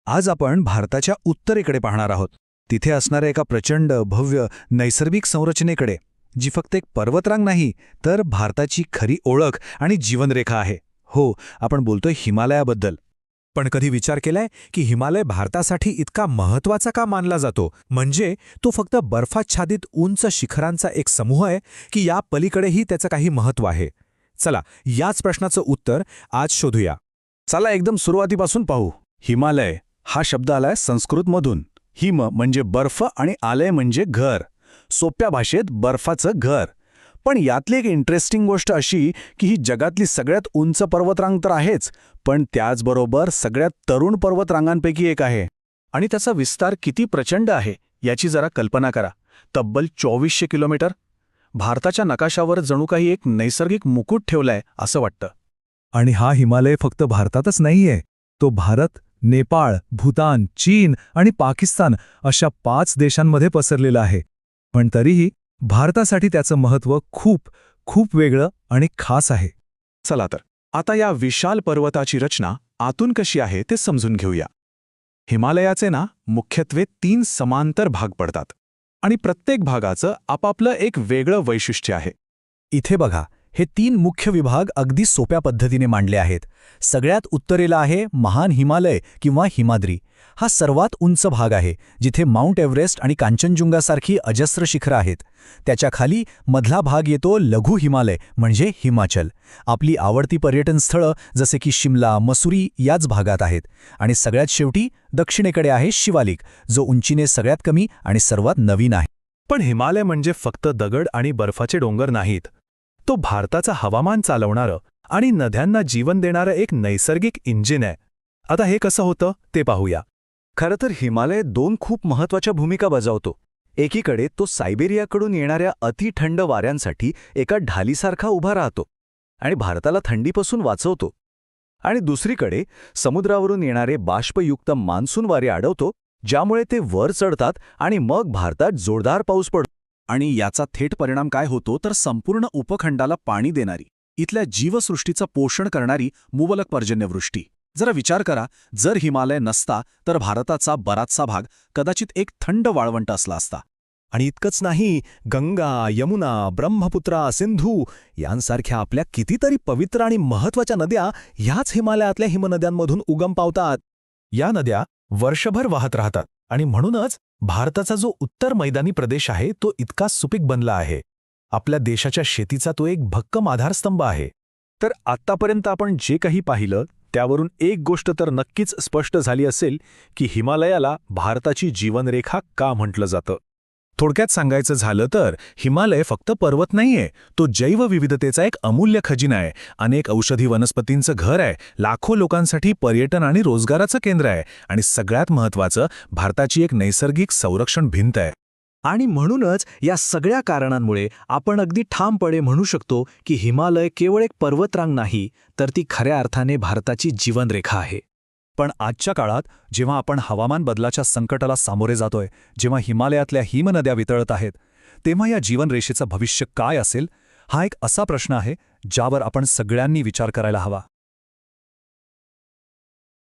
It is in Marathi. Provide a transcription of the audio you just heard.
आज आपण भारताच्या उत्तरेकडे पाहणार आहोत. तिथे असणाऱ्या एका प्रचंड भव्य नैसर्गिक संरचनेकडे, जी फक्त एक पर्वतरांग नाही तर भारताची खरी ओळख आणि जीवनरेखा आहे. हो, आपण बोलतोय हिमालयाबद्दल. पण कधी विचार केलाय की हिमालय भारतासाठी इतका महत्त्वाचा का मानला जातो? म्हणजे तो फक्त बर्फाच्छादित उंच शिखरांचा एक समूह आहे की या पलीकडेही त्याचं काही महत्त्व आहे? चला, याच प्रश्नाचं उत्तर आज शोधूया. चला एकदम सुरुवातीपासून पाहू. हिमालय हा शब्द आलाय संस्कृतमधून. हिम म्हणजे बर्फ आणि आलय म्हणजे घर. सोप्या भाषेत बर्फाचं घर. पण यातली एक इंटरेस्टिंग गोष्ट अशी की ही जगातली सगळ्यात उंच पर्वतरांग तर आहेच, पण त्याचबरोबर सगळ्यात तरुण पर्वतरांगांपैकी एक आहे. आणि त्याचा विस्तार किती प्रचंड आहे याची जरा कल्पना करा. तब्बल 2400 किलोमीटर. भारताच्या नकाशावर जणू काही एक नैसर्गिक मुकुट ठेवलाय असं वाटतं. आणि हा हिमालय फक्त भारतातच नाहीये. तो भारत, नेपाळ, भूतान, चीन आणि पाकिस्तान अशा 5 देशांमध्ये पसरलेला आहे. पण तरीही भारतासाठी त्याचं महत्त्व खूप खूप वेगळं आणि खास आहे. चला तर आता या विशाल पर्वताची रचना आतून कशी आहे ते समजून घेऊया. हिमालयाचे मुख्यत्वे 3 समांतर भाग पडतात आणि प्रत्येक भागाचं आपापलं एक वेगळं वैशिष्ट्य आहे. इथे बघा, हे 3 मुख्य विभाग अगदी सोप्या पद्धतीने मांडले आहेत. सगळ्यात उत्तरेला आहे महान हिमालय किंवा हिमाद्री. हा सर्वात उंच भाग आहे, जिथे माउंट एव्हरेस्ट आणि कांचनजुंगासारखी अजस्र शिखरं आहेत. त्याच्या खाली मधला भाग येतो लघु हिमालय म्हणजे हिमाचल. आपली आवडती पर्यटन स्थळं जसे की शिमला, मसुरी याच भागात आहेत. आणि सगळ्यात शेवटी दक्षिणेकडे आहे शिवालिक, जो उंचीने सगळ्यात कमी आणि सर्वात नवीन आहे. पण हिमालय म्हणजे फक्त दगड आणि बर्फाचे डोंगर नाहीत. तो भारताचा हवामान चालवणारं आणि नद्यांना जीवन देणारं एक नैसर्गिक इंजिन आहे. आता हे कसं होतं ते पाहूया. खरं तर हिमालय 2 खूप महत्त्वाच्या भूमिका बजावतो. एकीकडे तो सायबेरियाकडून येणाऱ्या अतिथंड वाऱ्यांसाठी एका ढालीसारखा उभा राहतो आणि भारताला थंडीपासून वाचवतो. आणि दुसरीकडे समुद्रावरून येणारे बाष्पयुक्त मान्सून वारे अडवतो, ज्यामुळे ते वर चढतात आणि मग भारतात जोरदार पाऊस पडतो. आणि याचा थेट परिणाम काय होतो तर संपूर्ण उपखंडाला पाणी देणारी, इथल्या जीवसृष्टीचं पोषण करणारी मुबलक पर्जन्यवृष्टी. जरा विचार करा, जर हिमालय नसता तर भारताचा बराचसा भाग कदाचित एक थंड वाळवंट असला असता. आणि इतकंच नाही, गंगा, यमुना, ब्रह्मपुत्रा, सिंधू यांसारख्या आपल्या कितीतरी पवित्र आणि महत्त्वाच्या नद्या ह्याच हिमालयातल्या हिमनद्यांमधून उगम पावतात. या नद्या वर्षभर वाहत राहतात आणि म्हणूनच भारताचा जो उत्तर मैदानी प्रदेश आहे तो इतका सुपीक बनला आहे. आपल्या देशाच्या शेतीचा तो एक भक्कम आधारस्तंभ आहे. तर आत्तापर्यंत आपण जे काही पाहिलं त्यावरून एक गोष्ट तर नक्कीच स्पष्ट झाली असेल की हिमालयाला भारताची जीवनरेखा का म्हटलं जातं. थोडक्यात सांगायचं झालं तर हिमालय फक्त पर्वत नाहीये, तो जैवविविधतेचा एक अमूल्य खजिना आहे. अनेक औषधी वनस्पतींचं घर आहे, लाखो लोकांसाठी पर्यटन आणि रोजगाराचं केंद्र आहे आणि सगळ्यात महत्त्वाचं भारताची एक नैसर्गिक संरक्षण भिंत आहे. आणि म्हणूनच या सगळ्या कारणांमुळे आपण अगदी ठामपणे म्हणू शकतो की हिमालय केवळ एक पर्वतरांग नाही, तर ती खऱ्या अर्थाने भारताची जीवनरेखा आहे. पण आजच्या काळात जेव्हा आपण हवामान बदलाच्या संकटाला सामोरे जातोय, जेव्हा हिमालयातल्या हिमनद्या वितळत आहेत, तेव्हा या जीवनरेषेचं भविष्य काय असेल, हा एक असा प्रश्न आहे ज्यावर आपण सगळ्यांनी विचार करायला हवा.